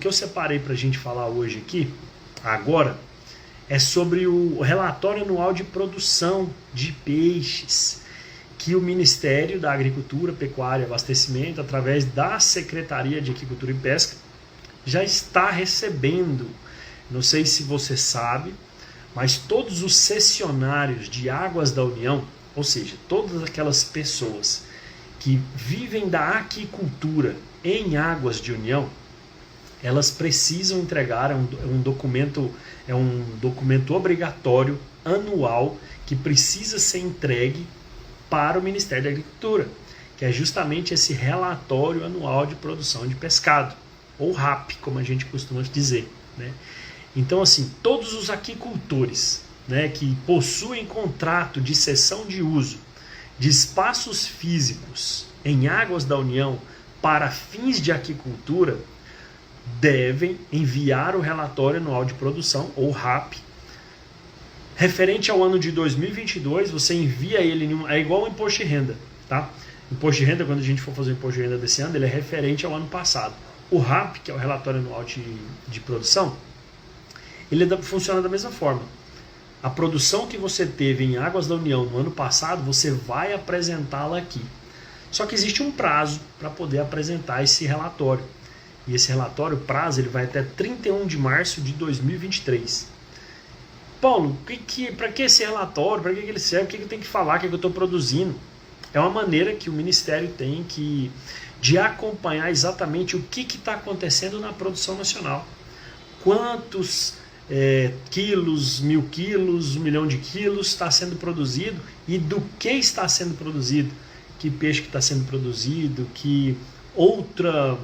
que eu separei para a gente falar hoje aqui, agora, é sobre o relatório anual de produção de peixes, que o Ministério da Agricultura, Pecuária e Abastecimento, através da Secretaria de Aquicultura e Pesca, já está recebendo. Não sei se você sabe, mas todos os cessionários de águas da União, ou seja, todas aquelas pessoas que vivem da aquicultura em águas de União, elas precisam entregar um documento obrigatório anual que precisa ser entregue para o Ministério da Agricultura, que é justamente esse relatório anual de produção de pescado, ou RAP, como a gente costuma dizer, né? Então, assim, todos os aquicultores, né, que possuem contrato de cessão de uso de espaços físicos em águas da União para fins de aquicultura, devem enviar o relatório anual de produção, ou RAP, referente ao ano de 2022. Você envia ele, é igual ao imposto de renda, tá? Imposto de renda, quando a gente for fazer o imposto de renda desse ano, ele é referente ao ano passado. O RAP, que é o relatório anual de produção, ele funciona da mesma forma. A produção que você teve em águas da União no ano passado, você vai apresentá-la aqui. Só que existe um prazo para poder apresentar esse relatório. E esse relatório, o prazo, ele vai até 31 de março de 2023. Paulo, para que esse relatório? Para que ele serve? O que eu tenho que falar? O que eu estou produzindo? É uma maneira que o Ministério tem de acompanhar exatamente o que está acontecendo na produção nacional. Quantos quilos, 1000 quilos, 1 milhão de quilos está sendo produzido e do que está sendo produzido, que peixe que está sendo produzido, que outra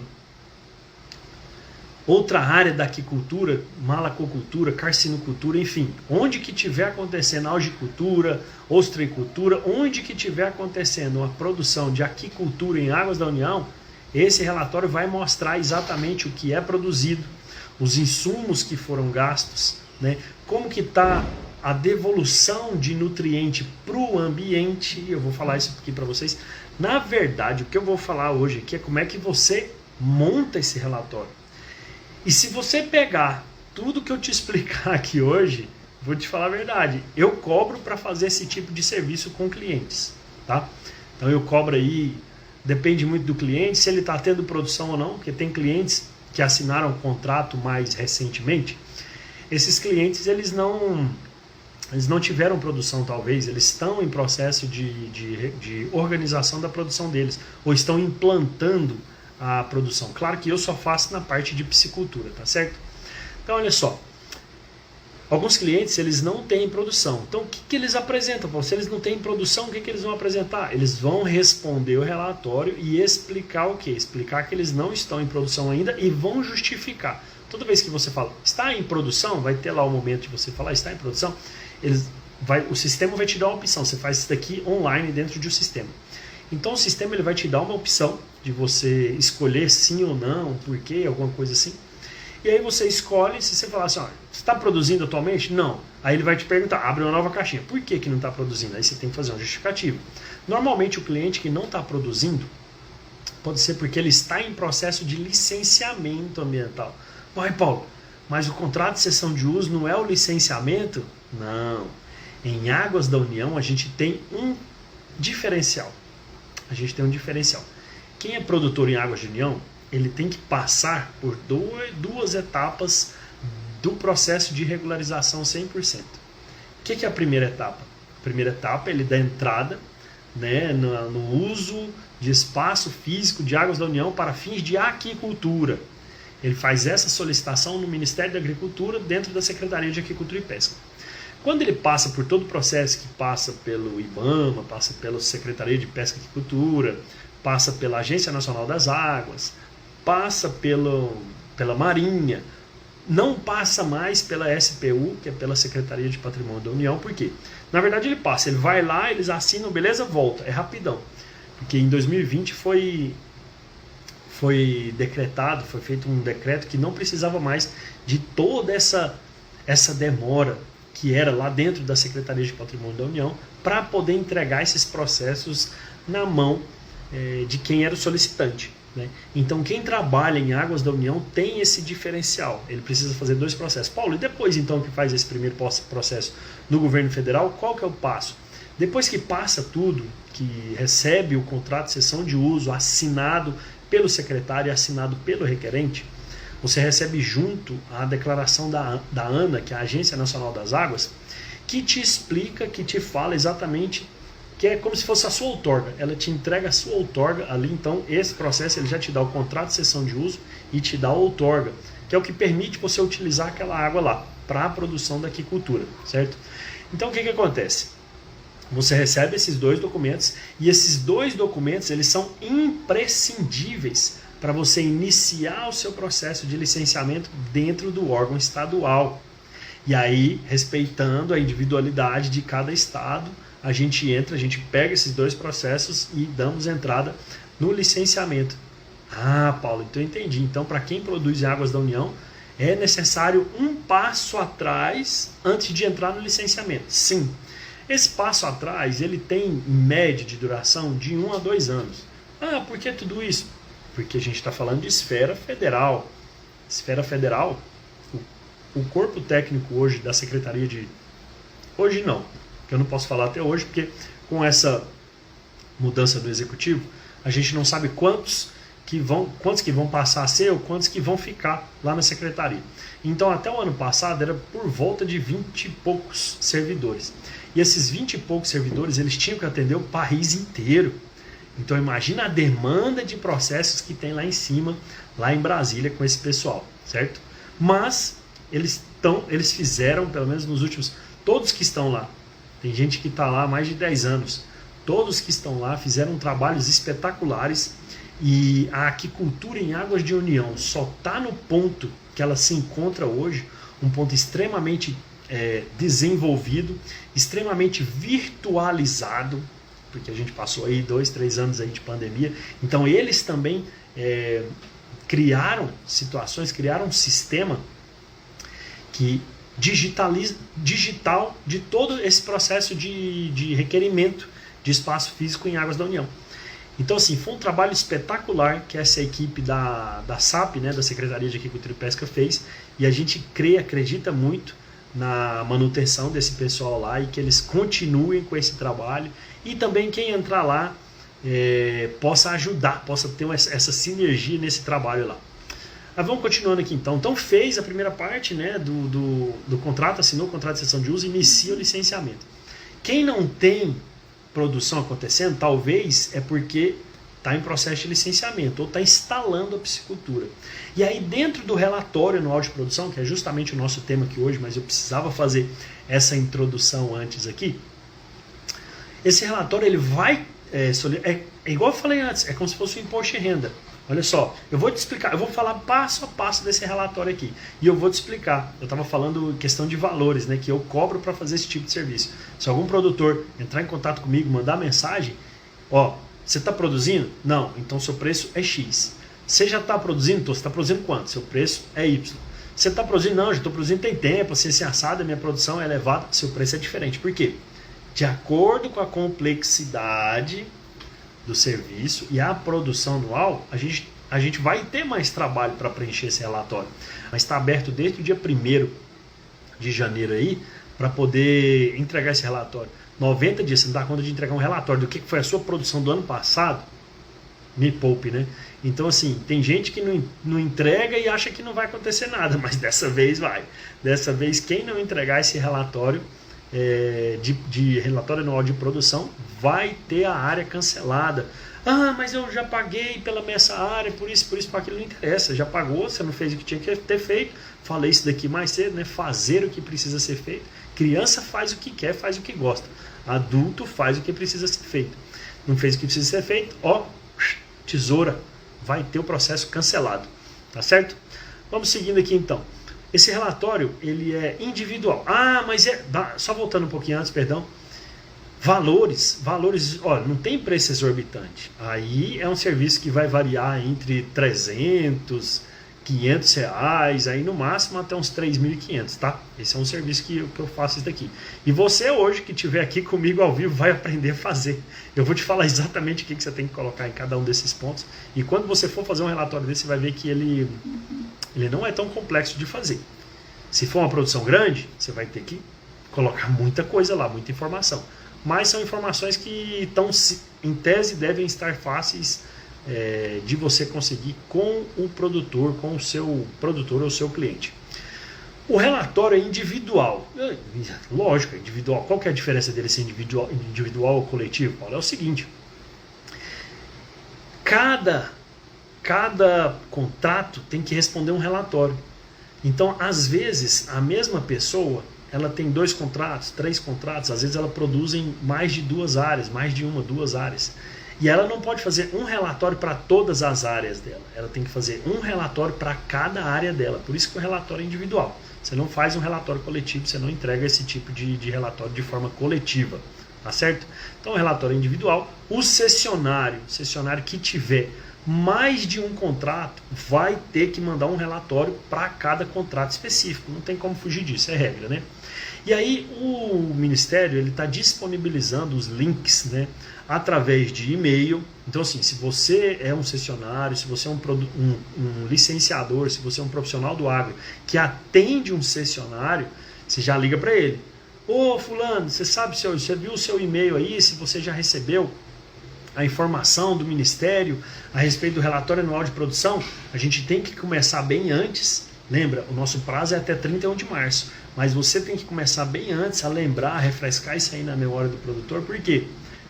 área da aquicultura, malacocultura, carcinocultura, enfim, onde que tiver acontecendo algicultura, ostreicultura, onde que tiver acontecendo uma produção de aquicultura em águas da União, esse relatório vai mostrar exatamente o que é produzido, os insumos que foram gastos, né? Como que está a devolução de nutriente para o ambiente. Eu vou falar isso aqui para vocês. Na verdade, o que eu vou falar hoje aqui é como é que você monta esse relatório. E se você pegar tudo que eu te explicar aqui hoje, vou te falar a verdade, eu cobro para fazer esse tipo de serviço com clientes, tá? Então eu cobro aí, depende muito do cliente, se ele está tendo produção ou não, porque tem clientes que assinaram um contrato mais recentemente. Esses clientes, eles não tiveram produção, talvez, eles estão em processo de organização da produção deles, ou estão implantando a produção. Claro que eu só faço na parte de piscicultura, tá certo? Então, olha só, alguns clientes, eles não têm produção. Então, o que eles apresentam? Se eles não têm produção, o que eles vão apresentar? Eles vão responder o relatório e explicar o quê? Explicar que eles não estão em produção ainda e vão justificar. Toda vez que você fala, está em produção, vai ter lá o momento de você falar, está em produção, o sistema vai te dar uma opção, você faz isso daqui online dentro de um sistema. Então o sistema ele vai te dar uma opção de você escolher sim ou não, porquê, alguma coisa assim. E aí você escolhe, se você falar assim, ó, você está produzindo atualmente? Não. Aí ele vai te perguntar, abre uma nova caixinha, por que não está produzindo? Aí você tem que fazer um justificativo. Normalmente o cliente que não está produzindo, pode ser porque ele está em processo de licenciamento ambiental. Uai, Paulo, mas o contrato de cessão de uso não é o licenciamento? Não. Em águas da União a gente tem um diferencial. Quem é produtor em águas de União, ele tem que passar por duas etapas do processo de regularização 100%. O que é a primeira etapa? A primeira etapa ele dá entrada, né, no uso de espaço físico de águas da União para fins de aquicultura. Ele faz essa solicitação no Ministério da Agricultura dentro da Secretaria de Aquicultura e Pesca. Quando ele passa por todo o processo que passa pelo IBAMA, passa pela Secretaria de Pesca e Aquicultura, passa pela Agência Nacional das Águas, passa pela Marinha, não passa mais pela SPU, que é pela Secretaria de Patrimônio da União. Por quê? Na verdade ele passa, ele vai lá, eles assinam, beleza, volta, é rapidão. Porque em 2020 foi decretado, foi feito um decreto que não precisava mais de toda essa demora que era lá dentro da Secretaria de Patrimônio da União para poder entregar esses processos na mão de quem era o solicitante. né? Então quem trabalha em Águas da União tem esse diferencial, ele precisa fazer 2 processos. Paulo, e depois então que faz esse primeiro processo no governo federal, qual que é o passo? Depois que passa tudo, que recebe o contrato de cessão de uso assinado pelo secretário e assinado pelo requerente, você recebe junto a declaração da ANA, que é a Agência Nacional das Águas, que te explica, que te fala exatamente, que é como se fosse a sua outorga. Ela te entrega a sua outorga ali, então esse processo ele já te dá o contrato de cessão de uso e te dá a outorga, que é o que permite você utilizar aquela água lá para a produção da aquicultura, certo? Então o que acontece? Você recebe esses 2 documentos e esses 2 documentos eles são imprescindíveis para você iniciar o seu processo de licenciamento dentro do órgão estadual. E aí, respeitando a individualidade de cada estado, a gente pega esses 2 processos e damos entrada no licenciamento. Ah, Paulo, então eu entendi. Então, para quem produz em Águas da União, é necessário um passo atrás antes de entrar no licenciamento. Sim. Esse passo atrás, ele tem em média de duração de 1 a 2 anos. Ah, por que tudo isso? Porque a gente está falando de esfera federal. Esfera federal, o corpo técnico hoje da Secretaria de... Hoje não, que eu não posso falar até hoje, porque com essa mudança do Executivo, a gente não sabe quantos que vão passar a ser ou quantos que vão ficar lá na Secretaria. Então, até o ano passado, era por volta de 20 e poucos servidores. E esses 20 e poucos servidores, eles tinham que atender o país inteiro. Então, imagina a demanda de processos que tem lá em cima, lá em Brasília, com esse pessoal, certo? Mas eles fizeram, pelo menos nos últimos... Todos que estão lá, tem gente que está lá há mais de 10 anos, todos que estão lá fizeram trabalhos espetaculares e a aquicultura em Águas de União só está no ponto que ela se encontra hoje, um ponto extremamente desenvolvido, extremamente virtualizado, porque a gente passou aí 2, 3 anos aí de pandemia, então eles também criaram situações, criaram um sistema que digital de todo esse processo de requerimento de espaço físico em Águas da União. Então, assim, foi um trabalho espetacular que essa equipe da SAP, né, da Secretaria de Agricultura e Pesca, fez, e a gente acredita muito na manutenção desse pessoal lá e que eles continuem com esse trabalho e também quem entrar lá possa ajudar, possa ter essa sinergia nesse trabalho lá. Mas vamos continuando aqui então. Então fez a primeira parte, né, do contrato, assinou o contrato de cessão de uso e inicia o licenciamento. Quem não tem produção acontecendo, talvez é porque está em processo de licenciamento ou está instalando a piscicultura. E aí dentro do relatório anual de produção, que é justamente o nosso tema aqui hoje, mas eu precisava fazer essa introdução antes aqui, esse relatório ele vai, igual eu falei antes, é como se fosse um imposto de renda. Olha só, eu vou te explicar, eu vou falar passo a passo desse relatório aqui. E eu vou te explicar. Eu estava falando questão de valores, né, que eu cobro para fazer esse tipo de serviço. Se algum produtor entrar em contato comigo, mandar mensagem, ó, você está produzindo? Não, então seu preço é X. Você já está produzindo? Então você está produzindo quanto? Seu preço é Y. Você está produzindo? Não, já estou produzindo tem tempo, assim assado, a minha produção é elevada, seu preço é diferente. Por quê? De acordo com a complexidade do serviço e a produção anual, a gente vai ter mais trabalho para preencher esse relatório. Mas está aberto desde o dia 1º de janeiro aí, para poder entregar esse relatório. 90 dias, você não dá conta de entregar um relatório do que foi a sua produção do ano passado, me poupe, né? Então, assim, tem gente que não entrega e acha que não vai acontecer nada, mas dessa vez vai. Dessa vez, quem não entregar esse relatório, de relatório anual de produção, vai ter a área cancelada. Ah, mas eu já paguei pela minha área, por isso, para aquilo não interessa. Já pagou, você não fez o que tinha que ter feito. Falei isso daqui mais cedo, né? Fazer o que precisa ser feito. Criança faz o que quer, faz o que gosta. Adulto faz o que precisa ser feito. Não fez o que precisa ser feito, ó, tesoura, vai ter o processo cancelado. Tá certo? Vamos seguindo aqui então. Esse relatório, ele é individual. Ah, mas só voltando um pouquinho antes, perdão. Valores, olha, não tem preço exorbitante. Aí é um serviço que vai variar entre 300, R$500, aí no máximo até uns 3.500, tá? Esse é um serviço que eu faço isso daqui. E você hoje que estiver aqui comigo ao vivo vai aprender a fazer. Eu vou te falar exatamente o que você tem que colocar em cada um desses pontos. E quando você for fazer um relatório desse, você vai ver que ele não é tão complexo de fazer. Se for uma produção grande, você vai ter que colocar muita coisa lá, muita informação. Mas são informações que estão, em tese, devem estar fáceis de você conseguir com o produtor, com o seu produtor ou seu cliente. O relatório é individual. Lógico, é individual. Qual que é a diferença dele ser individual ou coletivo, Paulo? É o seguinte: cada contrato tem que responder um relatório. Então, às vezes, a mesma pessoa, ela tem 2 contratos, 3 contratos, às vezes ela produz em mais de 2 áreas, mais de 1, 2 áreas. E ela não pode fazer um relatório para todas as áreas dela. Ela tem que fazer um relatório para cada área dela. Por isso que o relatório é individual. Você não faz um relatório coletivo, você não entrega esse tipo de relatório de forma coletiva. Tá certo? Então, o relatório é individual. O cessionário que tiver mais de um contrato, vai ter que mandar um relatório para cada contrato específico. Não tem como fugir disso, é regra, né? E aí o Ministério está disponibilizando os links, né, através de e-mail. Então, assim, se você é um cessionário, se você é um licenciador, se você é um profissional do agro que atende um cessionário, você já liga para ele. Ô fulano, você viu o seu e-mail aí, se você já recebeu a informação do Ministério a respeito do relatório anual de produção? A gente tem que começar bem antes. Lembra, o nosso prazo é até 31 de março, mas você tem que começar bem antes a lembrar, a refrescar isso aí na memória do produtor. Por quê?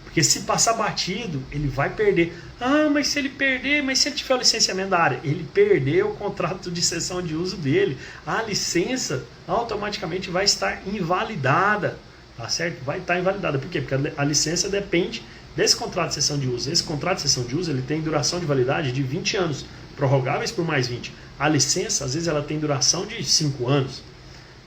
Porque se passar batido, ele vai perder. Ah, mas se ele perder, mas se ele tiver o licenciamento da área, ele perdeu o contrato de cessão de uso dele, a licença automaticamente vai estar invalidada, tá certo? Vai estar invalidada. Por quê? Porque a licença depende desse contrato de cessão de uso. Esse contrato de cessão de uso, ele tem duração de validade de 20 anos, prorrogáveis por mais 20. A licença, às vezes, ela tem duração de 5 anos,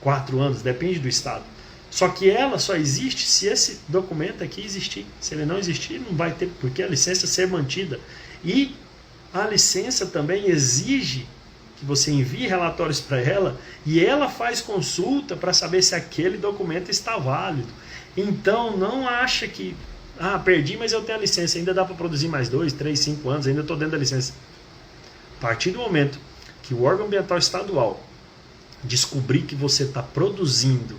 4 anos, depende do estado. Só que ela só existe se esse documento aqui existir. Se ele não existir, não vai ter, porque a licença ser mantida. E a licença também exige que você envie relatórios para ela e ela faz consulta para saber se aquele documento está válido. Então, não acha que, perdi, mas eu tenho a licença, ainda dá para produzir mais 2, 3, 5 anos, ainda estou dentro da licença. A partir do momento que o órgão ambiental estadual descobrir que você está produzindo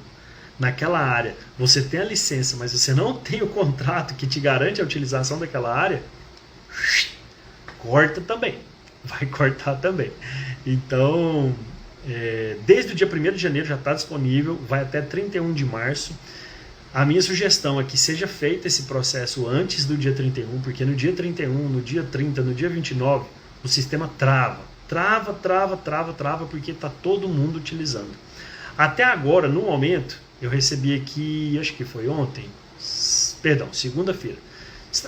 naquela área, você tem a licença, mas você não tem o contrato que te garante a utilização daquela área, corta também, vai cortar também. Então, desde o dia 1º de janeiro já está disponível, vai até 31 de março. A minha sugestão é que seja feito esse processo antes do dia 31, porque no dia 31, no dia 30, no dia 29, o sistema trava, porque está todo mundo utilizando. Até agora, no momento, eu recebi aqui, acho que foi ontem, segunda-feira.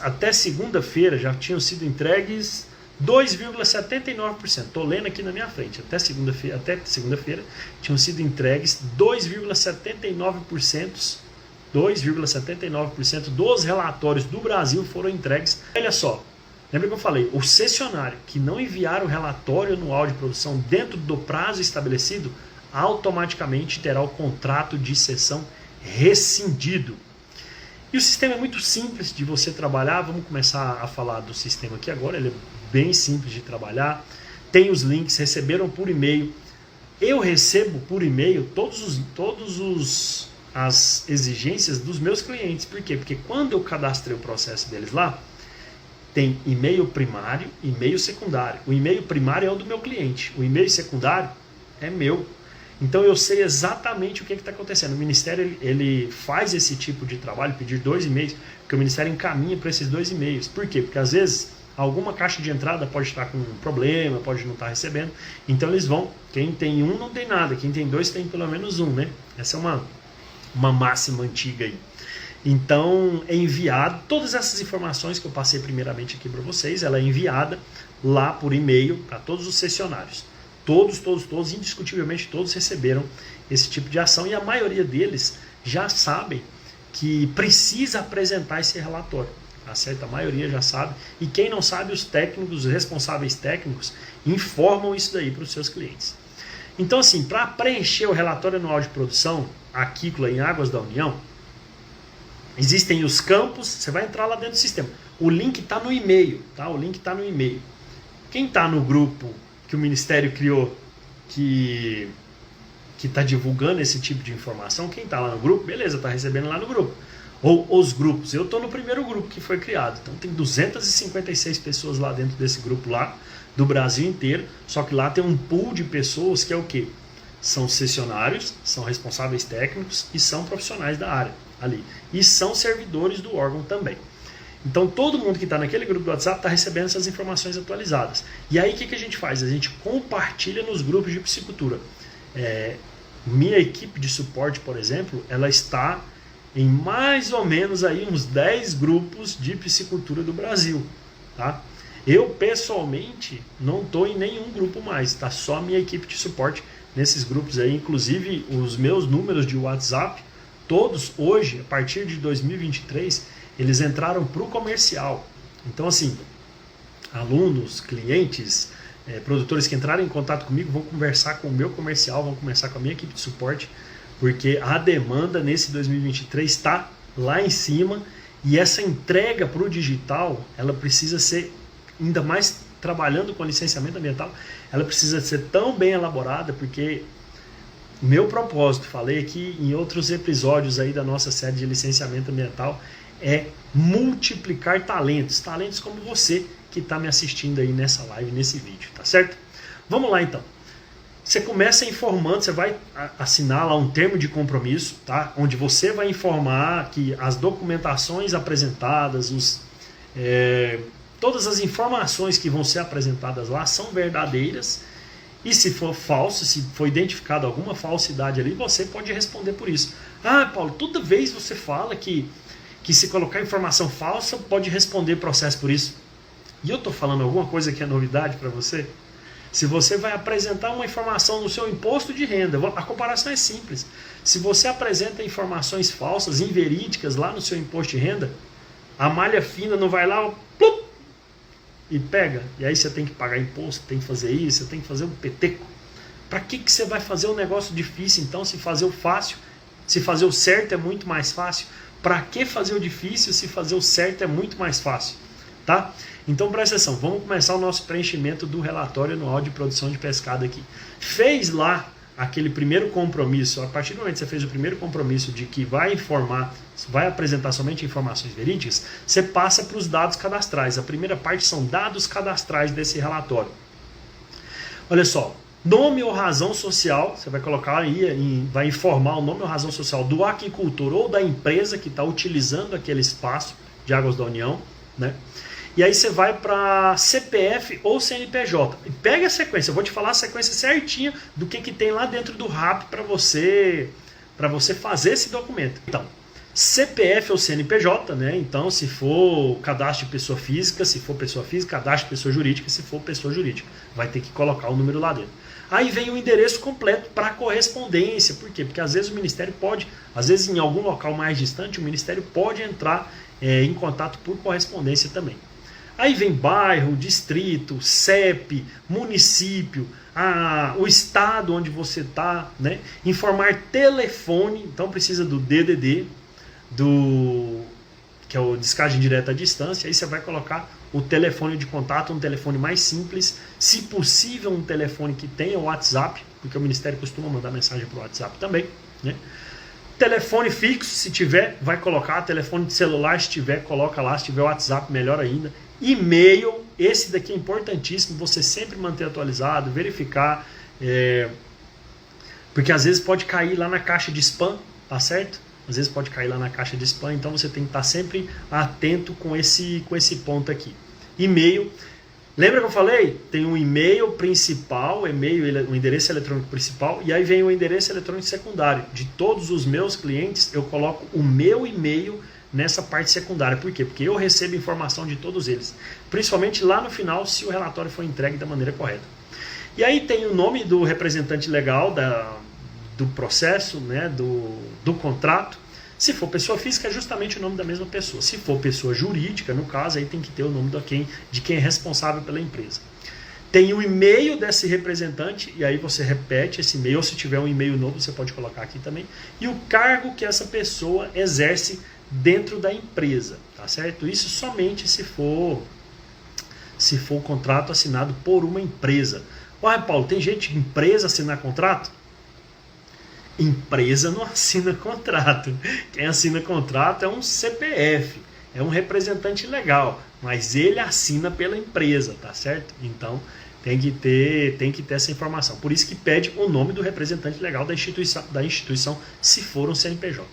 Até segunda-feira já tinham sido entregues 2,79%. Estou lendo aqui na minha frente. Até segunda-feira tinham sido entregues 2,79% dos relatórios do Brasil foram entregues. Olha só, lembra que eu falei, o cessionário que não enviar o relatório anual de produção dentro do prazo estabelecido, automaticamente terá o contrato de cessão rescindido. E o sistema é muito simples de você trabalhar. Vamos começar a falar do sistema aqui agora. Ele é bem simples de trabalhar. Tem os links, receberam por e-mail. Eu recebo por e-mail todos as exigências dos meus clientes. Por quê? Porque quando eu cadastrei o processo deles lá, tem e-mail primário e e-mail secundário. O e-mail primário é o do meu cliente. O e-mail secundário é meu. Então eu sei exatamente o que está acontecendo. O Ministério ele faz esse tipo de trabalho, pedir 2 e-mails, porque o Ministério encaminha para esses 2 e-mails. Por quê? Porque às vezes alguma caixa de entrada pode estar com um problema, pode não estar recebendo. Então eles vão, quem tem um não tem nada, quem tem 2 tem pelo menos um, né? Essa é uma máxima antiga aí. Então é enviado, todas essas informações que eu passei primeiramente aqui para vocês, ela é enviada lá por e-mail para todos os cessionários. Todos, indiscutivelmente todos receberam esse tipo de ação e a maioria deles já sabem que precisa apresentar esse relatório. tá certo? A maioria já sabe. E quem não sabe, os técnicos, os responsáveis técnicos, informam isso daí para os seus clientes. Então, assim, para preencher o relatório anual de produção, aquícola em Águas da União, existem os campos, você vai entrar lá dentro do sistema. O link está no e-mail, tá? O link está no e-mail. Quem está no grupo que o Ministério criou, que está divulgando esse tipo de informação, quem está lá no grupo, beleza, está recebendo lá no grupo. Ou os grupos. Eu estou no primeiro grupo que foi criado. Então tem 256 pessoas lá dentro desse grupo lá, do Brasil inteiro. Só que lá tem um pool de pessoas que é o quê? São cessionários, são responsáveis técnicos e são profissionais da área ali. E são servidores do órgão também. Então todo mundo que está naquele grupo do WhatsApp está recebendo essas informações atualizadas. E aí o que a gente faz? A gente compartilha nos grupos de piscicultura. Minha equipe de suporte, por exemplo, ela está em mais ou menos aí uns 10 grupos de piscicultura do Brasil, tá? Eu pessoalmente não estou em nenhum grupo mais, tá? Só a minha equipe de suporte nesses grupos aí, inclusive os meus números de WhatsApp, todos hoje, a partir de 2023, eles entraram para o comercial. Então assim, alunos, clientes, produtores que entrarem em contato comigo vão conversar com o meu comercial, vão conversar com a minha equipe de suporte, porque a demanda nesse 2023 está lá em cima e essa entrega para o digital, ela precisa ser, ainda mais trabalhando com licenciamento ambiental, ela precisa ser tão bem elaborada, porque meu propósito, falei aqui em outros episódios aí da nossa série de licenciamento ambiental, é multiplicar talentos como você que está me assistindo aí nessa live, nesse vídeo, tá certo? Vamos lá então. Você começa informando, você vai assinar lá um termo de compromisso, tá? Onde você vai informar que as documentações apresentadas, todas as informações que vão ser apresentadas lá são verdadeiras, e se for falso, se for identificado alguma falsidade ali, você pode responder por isso. Ah, Paulo, toda vez você fala que se colocar informação falsa pode responder processo por isso. E eu estou falando alguma coisa que é novidade para você? Se você vai apresentar uma informação no seu imposto de renda, a comparação é simples. Se você apresenta informações falsas, inverídicas lá no seu imposto de renda, a malha fina não vai lá plup, e pega. E aí você tem que pagar imposto, tem que fazer isso, você tem que fazer um peteco. Para que você vai fazer um negócio difícil então, se fazer o fácil? Se fazer o certo é muito mais fácil? Para que fazer o difícil se fazer o certo é muito mais fácil? Tá? Então presta atenção, vamos começar o nosso preenchimento do relatório anual de produção de pescado aqui. Fez lá aquele primeiro compromisso, a partir do momento que você fez o primeiro compromisso de que vai informar, vai apresentar somente informações verídicas, você passa para os dados cadastrais. A primeira parte são dados cadastrais desse relatório. Olha só, nome ou razão social, você vai colocar aí, vai informar o nome ou razão social do aquicultor ou da empresa que está utilizando aquele espaço de Águas da União, né? E aí você vai para CPF ou CNPJ. E pega a sequência, eu vou te falar a sequência certinha do que tem lá dentro do RAP para você fazer esse documento. Então, CPF ou CNPJ, né? Então, se for cadastro de pessoa física, se for pessoa física, cadastro de pessoa jurídica, se for pessoa jurídica. Vai ter que colocar o número lá dentro. Aí vem o endereço completo para correspondência. Por quê? Porque às vezes o Ministério pode, às vezes em algum local mais distante, o Ministério pode entrar em contato por correspondência também. Aí vem bairro, distrito, CEP, município, o estado onde você está, né? Informar telefone, então precisa do DDD, que é o descagem direta à distância. Aí você vai colocar o telefone de contato, um telefone mais simples, se possível um telefone que tenha o WhatsApp, porque o Ministério costuma mandar mensagem para o WhatsApp também, né? Telefone fixo, se tiver, vai colocar. Telefone de celular, se tiver, coloca lá. Se tiver WhatsApp, melhor ainda. E-mail, esse daqui é importantíssimo, você sempre manter atualizado, verificar, porque às vezes pode cair lá na caixa de spam, tá certo? Às vezes pode cair lá na caixa de spam, então você tem que estar sempre atento com esse ponto aqui. E-mail, lembra que eu falei? Tem um e-mail principal, o endereço eletrônico principal, e aí vem o endereço eletrônico secundário. De todos os meus clientes, eu coloco o meu e-mail nessa parte secundária. Por quê? Porque eu recebo informação de todos eles, principalmente lá no final, se o relatório for entregue da maneira correta. E aí tem o nome do representante legal do processo, né, do contrato. Se for pessoa física, é justamente o nome da mesma pessoa. Se for pessoa jurídica, no caso, aí tem que ter o nome de quem é responsável pela empresa. Tem o e-mail desse representante, e aí você repete esse e-mail, ou se tiver um e-mail novo, você pode colocar aqui também. E o cargo que essa pessoa exerce dentro da empresa, tá certo? Isso somente se for o contrato assinado por uma empresa. Ué, Paulo, tem gente de empresa assinar contrato? Empresa não assina contrato. Quem assina contrato é um CPF, é um representante legal, mas ele assina pela empresa, tá certo? Então tem que ter essa informação. Por isso que pede o nome do representante legal da instituição, se for um CNPJ.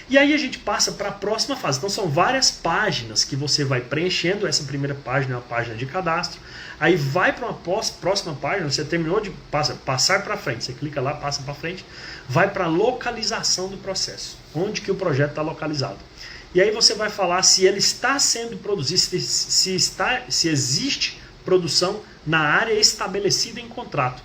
E aí a gente passa para a próxima fase. Então são várias páginas que você vai preenchendo. Essa primeira página é uma página de cadastro. Aí vai para uma próxima página, você terminou de passar para frente. Você clica lá, passa para frente, vai para a localização do processo. Onde que o projeto está localizado. E aí você vai falar se ele está sendo produzido, se existe produção na área estabelecida em contrato.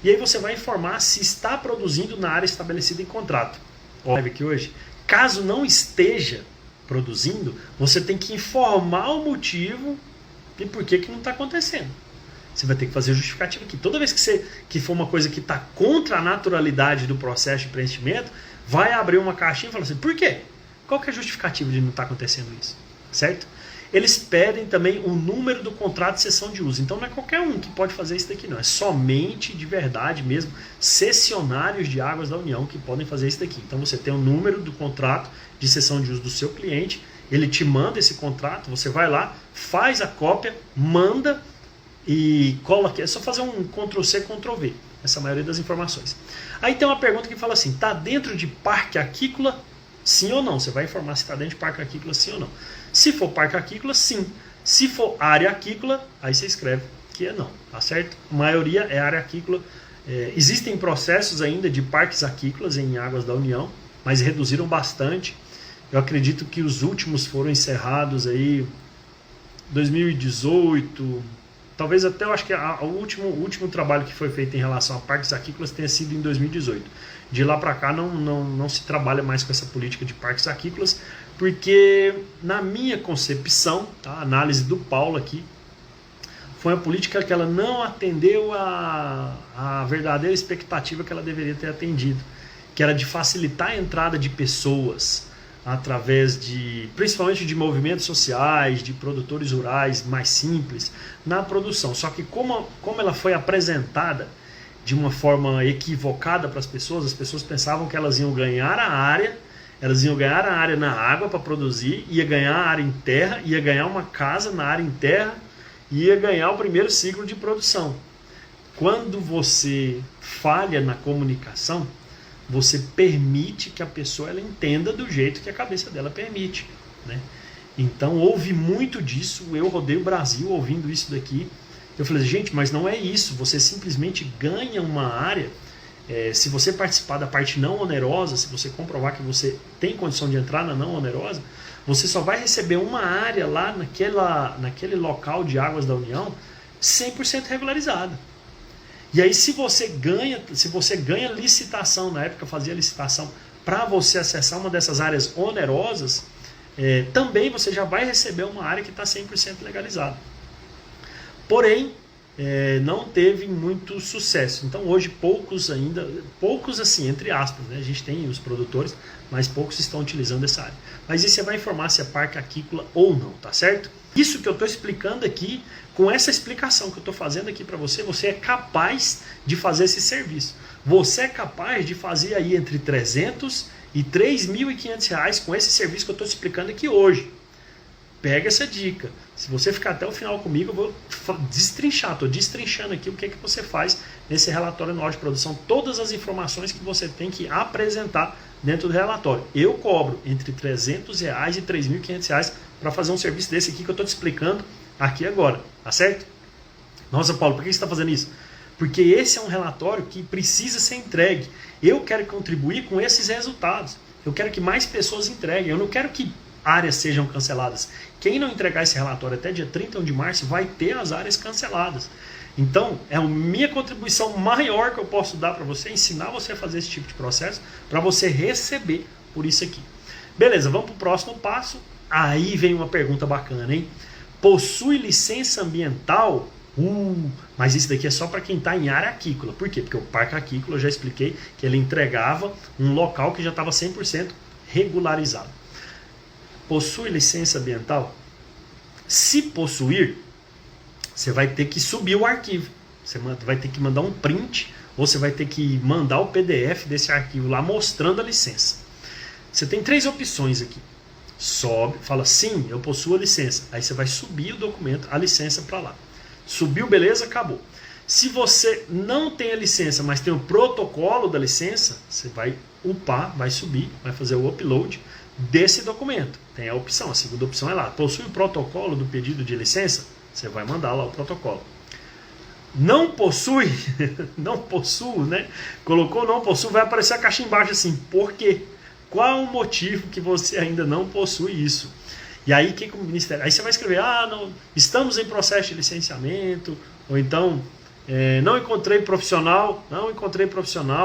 E aí você vai informar se está produzindo na área estabelecida em contrato. Olha aqui hoje. Caso não esteja produzindo, você tem que informar o motivo e por que não está acontecendo. Você vai ter que fazer o justificativo aqui. Toda vez que for uma coisa que está contra a naturalidade do processo de preenchimento, vai abrir uma caixinha e falar assim, por quê? Qual que é a justificativa de não estar acontecendo isso? Certo? Eles pedem também o número do contrato de cessão de uso. Então não é qualquer um que pode fazer isso daqui, não. É somente, de verdade mesmo, cessionários de Águas da União que podem fazer isso daqui. Então você tem o número do contrato de cessão de uso do seu cliente, ele te manda esse contrato, você vai lá, faz a cópia, manda e cola aqui. É só fazer um Ctrl+C, Ctrl+V, essa maioria das informações. Aí tem uma pergunta que fala assim, está dentro de parque aquícola, sim ou não? Você vai informar se está dentro de parque aquícola, sim ou não. Se for parque aquícola, sim. Se for área aquícola, aí você escreve que é não, tá certo? A maioria é área aquícola. Existem processos ainda de parques aquícolas em Águas da União, mas reduziram bastante. Eu acredito que os últimos foram encerrados aí 2018, talvez até, eu acho que o último trabalho que foi feito em relação a parques aquícolas tenha sido em 2018. De lá para cá não se trabalha mais com essa política de parques aquícolas, porque na minha concepção, tá, a análise do Paulo aqui, foi uma política que ela não atendeu a verdadeira expectativa que ela deveria ter atendido, que era de facilitar a entrada de pessoas através principalmente de movimentos sociais, de produtores rurais mais simples na produção. Só que como ela foi apresentada de uma forma equivocada para as pessoas pensavam que elas iam ganhar a área na água para produzir, ia ganhar a área em terra, ia ganhar uma casa na área em terra, ia ganhar o primeiro ciclo de produção. Quando você falha na comunicação, você permite que a pessoa ela entenda do jeito que a cabeça dela permite, né? Então houve muito disso, eu rodei o Brasil ouvindo isso daqui. Eu falei, gente, mas não é isso, você simplesmente ganha uma área, se você participar da parte não onerosa, se você comprovar que você tem condição de entrar na não onerosa, você só vai receber uma área lá naquele local de Águas da União 100% regularizada. E aí se você ganha licitação, na época fazia licitação, para você acessar uma dessas áreas onerosas, também você já vai receber uma área que está 100% legalizada. Porém, não teve muito sucesso. Então hoje poucos assim, entre aspas, né? A gente tem os produtores, mas poucos estão utilizando essa área. Mas isso você vai informar se é parque aquícola ou não, tá certo? Isso que eu estou explicando aqui, com essa explicação que eu estou fazendo aqui para você, você é capaz de fazer esse serviço. Você é capaz de fazer aí entre R$300 e R$3.500 com esse serviço que eu estou explicando aqui hoje. Pega essa dica. Se você ficar até o final comigo, eu vou destrinchar. Estou destrinchando aqui o que você faz nesse relatório anual de produção. Todas as informações que você tem que apresentar dentro do relatório. Eu cobro entre R$300 e R$3.500 para fazer um serviço desse aqui que eu estou te explicando aqui agora. Tá certo? Nossa, Paulo, por que você está fazendo isso? Porque esse é um relatório que precisa ser entregue. Eu quero contribuir com esses resultados. Eu quero que mais pessoas entreguem. Eu não quero que áreas sejam canceladas. Quem não entregar esse relatório até dia 31 de março vai ter as áreas canceladas. Então, é a minha contribuição maior que eu posso dar para você, ensinar você a fazer esse tipo de processo, para você receber por isso aqui. Beleza, vamos para o próximo passo. Aí vem uma pergunta bacana, hein? Possui licença ambiental? Mas isso daqui é só para quem está em área aquícola. Por quê? Porque o parque aquícola, eu já expliquei, que ele entregava um local que já estava 100% regularizado. Possui licença ambiental? Se possuir, você vai ter que subir o arquivo. Você vai ter que mandar um print, ou você vai ter que mandar o PDF desse arquivo lá mostrando a licença. Você tem 3 opções aqui. Sobe, fala sim, eu possuo a licença. Aí você vai subir o documento, a licença para lá. Subiu, beleza, acabou. Se você não tem a licença, mas tem o protocolo da licença, você vai upar, vai subir, vai fazer o upload desse documento. Tem a opção, a segunda opção é lá. Possui o protocolo do pedido de licença? Você vai mandar lá o protocolo. Não possui, não possuo, né? Colocou não possuo, vai aparecer a caixa embaixo assim, por quê? Qual o motivo que você ainda não possui isso? E aí, o que o Ministério... Aí você vai escrever, não, estamos em processo de licenciamento, ou então, não encontrei profissional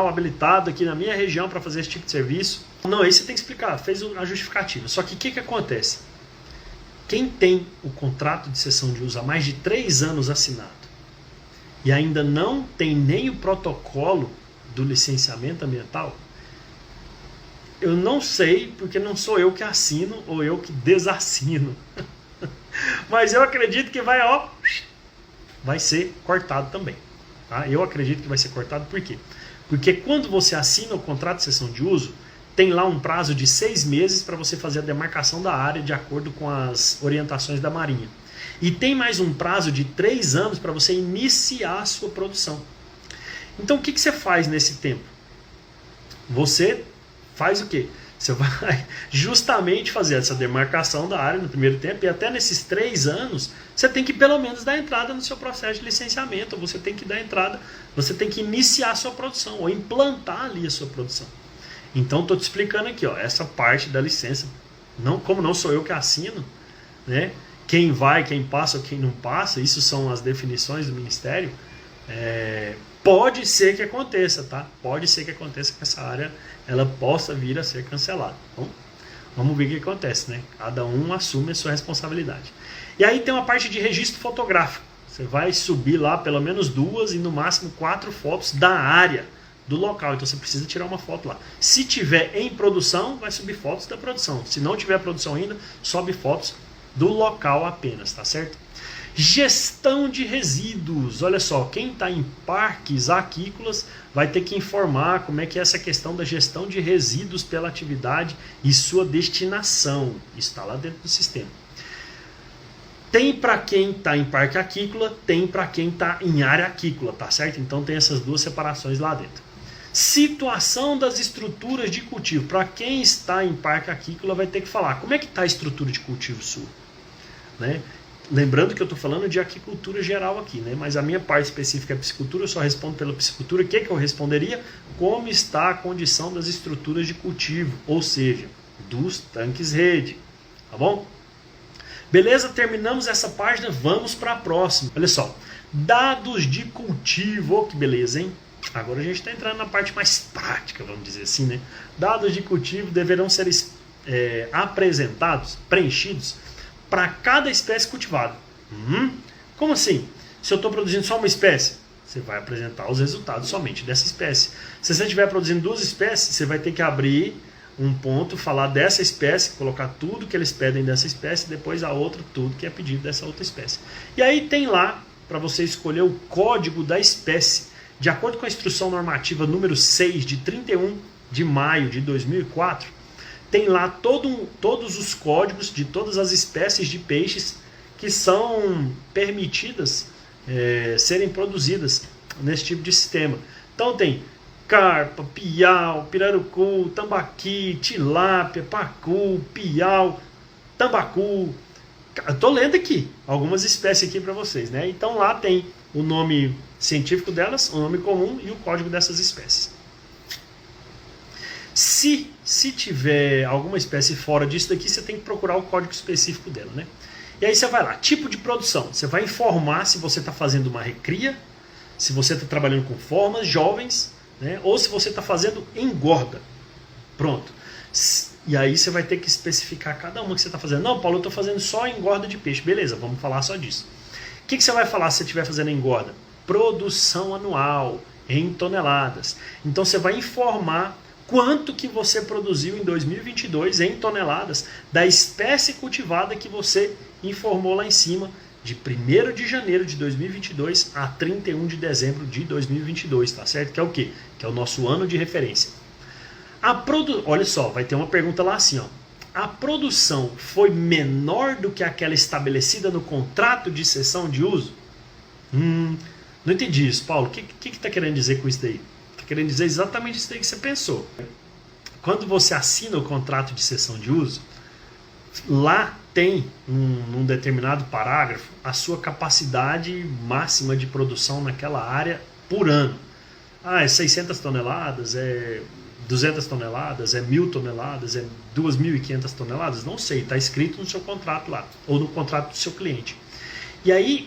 habilitado aqui na minha região para fazer esse tipo de serviço. Não, aí você tem que explicar, fez a justificativa. Só que o que acontece? Quem tem o contrato de cessão de uso há mais de 3 anos assinado e ainda não tem nem o protocolo do licenciamento ambiental, eu não sei, porque não sou eu que assino ou eu que desassino. Mas eu acredito que vai ser cortado também. Tá? Eu acredito que vai ser cortado por quê? Porque quando você assina o contrato de cessão de uso, tem lá um prazo de 6 meses para você fazer a demarcação da área de acordo com as orientações da Marinha. E tem mais um prazo de 3 anos para você iniciar a sua produção. Então o que você faz nesse tempo? Você faz o quê? Você vai justamente fazer essa demarcação da área no primeiro tempo, e até nesses 3 anos você tem que pelo menos dar entrada no seu processo de licenciamento, ou você tem que dar entrada, você tem que iniciar a sua produção, ou implantar ali a sua produção. Então estou te explicando aqui, essa parte da licença, como não sou eu que assino, né? Quem vai, quem passa ou quem não passa, isso são as definições do Ministério, pode ser que aconteça, tá? Pode ser que aconteça que essa área ela possa vir a ser cancelada. Então, vamos ver o que acontece, né? Cada um assume a sua responsabilidade. E aí tem uma parte de registro fotográfico. Você vai subir lá pelo menos 2 e no máximo 4 fotos da área, do local. Então você precisa tirar uma foto lá. Se tiver em produção, vai subir fotos da produção. Se não tiver produção ainda, sobe fotos do local apenas, tá certo? Gestão de resíduos. Olha só, quem está em parques aquícolas vai ter que informar como é que é essa questão da gestão de resíduos pela atividade e sua destinação. Isso está lá dentro do sistema. Tem para quem está em parque aquícola, tem para quem está em área aquícola, tá certo? Então tem essas 2 separações lá dentro. Situação das estruturas de cultivo. Para quem está em parque aquícola vai ter que falar como é que está a estrutura de cultivo sua, né? Lembrando que eu estou falando de aquicultura geral aqui, né? Mas a minha parte específica é piscicultura, eu só respondo pela piscicultura. O que eu responderia? Como está a condição das estruturas de cultivo, ou seja, dos tanques rede, tá bom? Beleza, terminamos essa página, vamos para a próxima. Olha só, dados de cultivo, que beleza, hein? Agora a gente está entrando na parte mais prática, vamos dizer assim, né? Dados de cultivo deverão ser apresentados, preenchidos, para cada espécie cultivada. Como assim? Se eu estou produzindo só uma espécie, você vai apresentar os resultados somente dessa espécie. Se você estiver produzindo 2 espécies, você vai ter que abrir um ponto, falar dessa espécie, colocar tudo que eles pedem dessa espécie, depois a outra, tudo que é pedido dessa outra espécie. E aí tem lá, para você escolher o código da espécie, de acordo com a instrução normativa número 6, de 31 de maio de 2004, tem lá todos os códigos de todas as espécies de peixes que são permitidas serem produzidas nesse tipo de sistema. Então tem carpa, piau, pirarucu, tambaqui, tilápia, pacu, piau, tambacu. Estou lendo aqui algumas espécies aqui para vocês, né? Então lá tem o nome científico delas, o nome comum e o código dessas espécies. Se tiver alguma espécie fora disso daqui, você tem que procurar o código específico dela, né? E aí você vai lá, tipo de produção. Você vai informar se você está fazendo uma recria, se você está trabalhando com formas jovens, né? Ou se você está fazendo engorda. Pronto. E aí você vai ter que especificar cada uma que você está fazendo. Não, Paulo, eu estou fazendo só engorda de peixe. Beleza, vamos falar só disso. O que você vai falar se você estiver fazendo engorda? Produção anual, em toneladas. Então você vai informar quanto que você produziu em 2022 em toneladas da espécie cultivada que você informou lá em cima, de 1º de janeiro de 2022 a 31 de dezembro de 2022, tá certo? Que é o quê? Que é o nosso ano de referência. Olha só, vai ter uma pergunta lá assim, ó. A produção foi menor do que aquela estabelecida no contrato de cessão de uso? Não entendi isso, Paulo. O que está querendo dizer com isso daí? Está querendo dizer exatamente isso daí que você pensou. Quando você assina o contrato de cessão de uso, lá tem, num determinado parágrafo, a sua capacidade máxima de produção naquela área por ano. É 600 toneladas, é 200 toneladas, é 1.000 toneladas, é 2.500 toneladas? Não sei, está escrito no seu contrato lá, ou no contrato do seu cliente. E aí,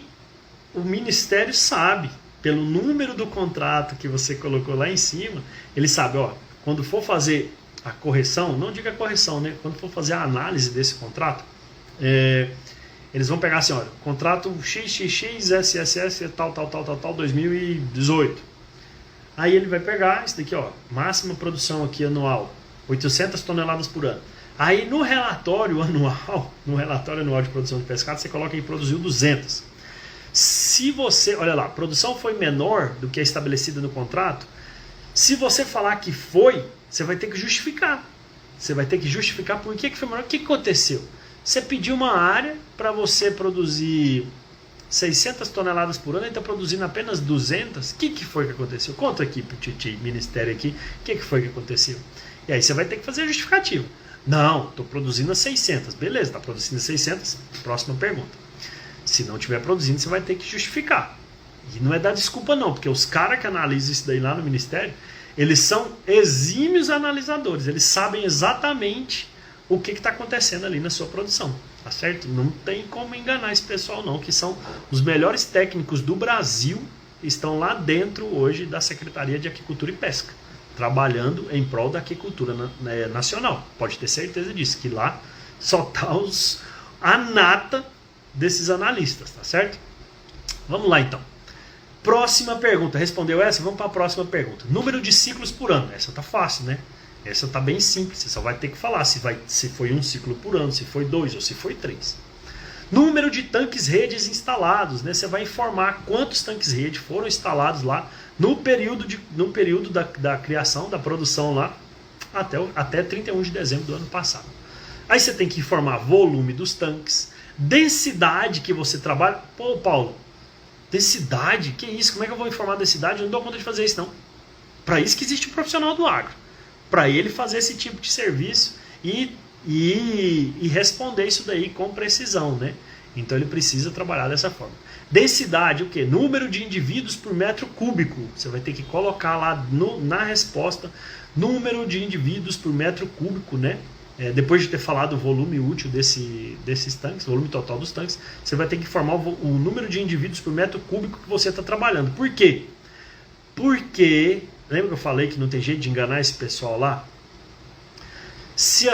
o Ministério sabe, pelo número do contrato que você colocou lá em cima, ele sabe, ó, quando for fazer a correção, não diga correção, né? Quando for fazer a análise desse contrato, eles vão pegar assim, olha, contrato XXX, SSS, tal, 2018. Aí ele vai pegar isso daqui, ó, máxima produção aqui anual, 800 toneladas por ano. Aí no relatório anual de produção de pescado, você coloca aí, produziu 200. Se você, olha lá, a produção foi menor do que a estabelecida no contrato, se você falar que foi, você vai ter que justificar. Você vai ter que justificar por que foi menor. O que aconteceu? Você pediu uma área para você produzir 600 toneladas por ano e está produzindo apenas 200? O que foi que aconteceu? Conta aqui para o Titi, Ministério aqui, o que foi que aconteceu? E aí você vai ter que fazer a justificativa. Não, estou produzindo a 600. Beleza, está produzindo a 600. Próxima pergunta. Se não estiver produzindo, você vai ter que justificar. E não é dar desculpa não, porque os caras que analisam isso daí lá no Ministério, eles são exímios analisadores. Eles sabem exatamente o que está acontecendo ali na sua produção. Tá certo? Não tem como enganar esse pessoal não, que são os melhores técnicos do Brasil, estão lá dentro hoje da Secretaria de Aquicultura e Pesca, trabalhando em prol da aquicultura nacional. Pode ter certeza disso, que lá só está a nata desses analistas, tá certo? Vamos lá então. Próxima pergunta. Respondeu essa? Vamos para a próxima pergunta. Número de ciclos por ano. Essa tá fácil, né? Essa tá bem simples. Você só vai ter que falar se foi um ciclo por ano, se foi 2 ou se foi 3. Número de tanques redes instalados, né? Você vai informar quantos tanques rede foram instalados lá no período da criação, da produção lá, até 31 de dezembro do ano passado. Aí você tem que informar volume dos tanques, densidade que você trabalha. Pô, Paulo, densidade? Que isso? Como é que eu vou informar densidade? Eu não dou conta de fazer isso, não. Para isso que existe o profissional do agro. Para ele fazer esse tipo de serviço e responder isso daí com precisão, né? Então ele precisa trabalhar dessa forma. Densidade, o quê? Número de indivíduos por metro cúbico. Você vai ter que colocar lá na resposta número de indivíduos por metro cúbico, né? Depois de ter falado o volume útil desses tanques, volume total dos tanques, você vai ter que informar o número de indivíduos por metro cúbico que você está trabalhando. Por quê? Porque, lembra que eu falei que não tem jeito de enganar esse pessoal lá? Se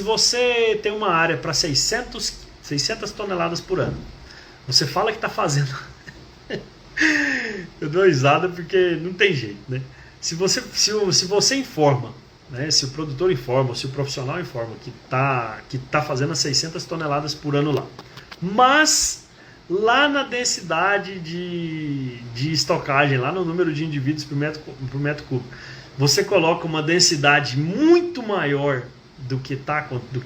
você tem uma área para 600 toneladas por ano, você fala que está fazendo... Eu dou risada porque não tem jeito, né? Se você informa, né, se o produtor informa, se o profissional informa que tá fazendo as 600 toneladas por ano lá, mas lá na densidade de estocagem, lá no número de indivíduos por metro cúbico, você coloca uma densidade muito maior do que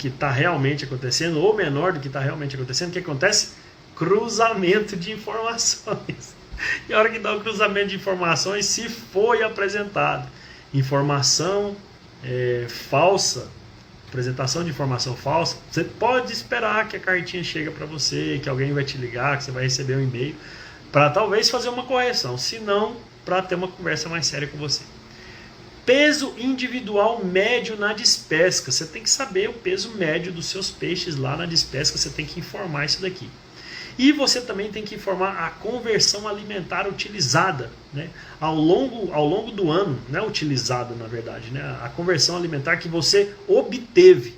tá realmente acontecendo, ou menor do que está realmente acontecendo, o que acontece? Cruzamento de informações. E a hora que dá o cruzamento de informações, se foi apresentado informação falsa, apresentação de informação falsa, você pode esperar que a cartinha chega para você, que alguém vai te ligar, que você vai receber um e-mail, para talvez fazer uma correção, se não, para ter uma conversa mais séria com você. Peso individual médio na despesca. Você tem que saber o peso médio dos seus peixes lá na despesca, você tem que informar isso daqui. E você também tem que informar a conversão alimentar utilizada, né? Ao longo do ano, não é utilizada na verdade, né? A conversão alimentar que você obteve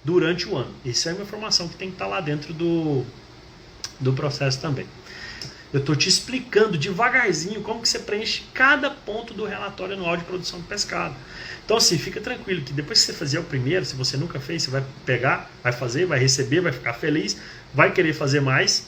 durante o ano. Isso é uma informação que tem que estar lá dentro do processo também. Eu estou te explicando devagarzinho como que você preenche cada ponto do relatório anual de produção de pescado. Então assim, fica tranquilo que depois que você fizer o primeiro, se você nunca fez, você vai pegar, vai fazer, vai receber, vai ficar feliz, vai querer fazer mais,